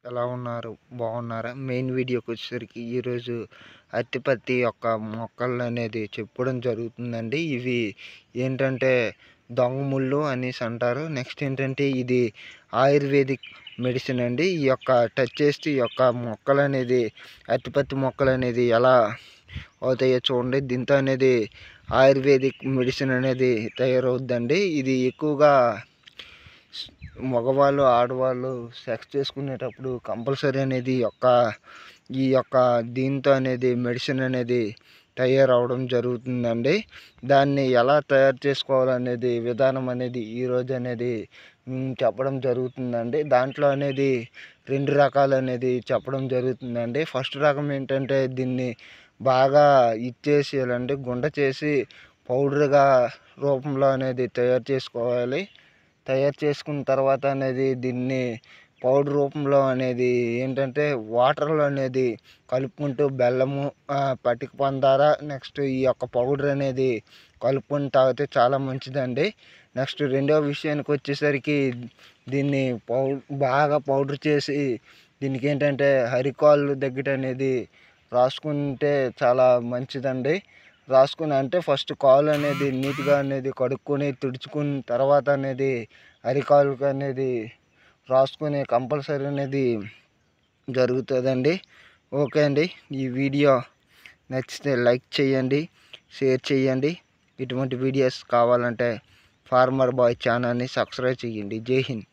ఎలా ఉన్నారు? బాగున్నారా? మెయిన్ వీడియోకి వచ్చేసరికి ఈరోజు అత్తిపత్తి యొక్క మొక్కలు అనేది చెప్పడం జరుగుతుందండి. ఇవి ఏంటంటే దొంగ ముళ్ళు అనేసి అంటారు. నెక్స్ట్ ఏంటంటే ఇది ఆయుర్వేదిక్ మెడిసిన్ అండి. ఈ యొక్క టచ్ చేస్తే ఈ యొక్క మొక్కలు అనేది అత్తిపత్తి మొక్కలు అనేది ఎలా అవుతాయో చూడండి. దీంతో అనేది ఆయుర్వేదిక్ మెడిసిన్ అనేది తయారవుద్దండి. ఇది ఎక్కువగా మగవాళ్ళు ఆడవాళ్ళు సెక్స్ చేసుకునేటప్పుడు కంపల్సరీ అనేది ఈ యొక్క దీంతో అనేది మెడిసిన్ అనేది తయారవడం జరుగుతుందండి. దాన్ని ఎలా తయారు చేసుకోవాలనేది విధానం అనేది ఈరోజు అనేది చెప్పడం జరుగుతుందండి. దాంట్లో అనేది 2 రకాలు అనేది చెప్పడం జరుగుతుందండి. ఫస్ట్ రకం ఏంటంటే దీన్ని బాగా ఇచ్చేసేయాలండి, గుండ చేసి పౌడర్గా రూపంలో అనేది తయారు చేసుకోవాలి. తయారు చేసుకున్న తర్వాత అనేది దీన్ని పౌడర్ రూపంలో అనేది ఏంటంటే వాటర్లో అనేది కలుపుకుంటూ బెల్లము, పటిక పందార, నెక్స్ట్ ఈ యొక్క పౌడర్ అనేది కలుపుకొని తాగితే చాలా మంచిదండి. నెక్స్ట్ రెండవ విషయానికి వచ్చేసరికి దీన్ని బాగా పౌడర్ చేసి దీనికి ఏంటంటే అరికాళ్ళు దగ్గర అనేది రాసుకుంటే చాలా మంచిదండి. రాసుకుని అంటే ఫస్ట్ కాలు అనేది నీట్గా అనేది కడుక్కొని తుడుచుకున్న తర్వాత అనేది అరికాళ్ళకు అనేది రాసుకుని కంపల్సరీ అనేది జరుగుతుందండి. ఓకే అండి, ఈ వీడియో నచ్చితే లైక్ చేయండి, షేర్ చేయండి. ఇటువంటి వీడియోస్ కావాలంటే ఫార్మర్ బాయ్ ఛానల్ని సబ్స్క్రైబ్ చేయండి. జై హింద్.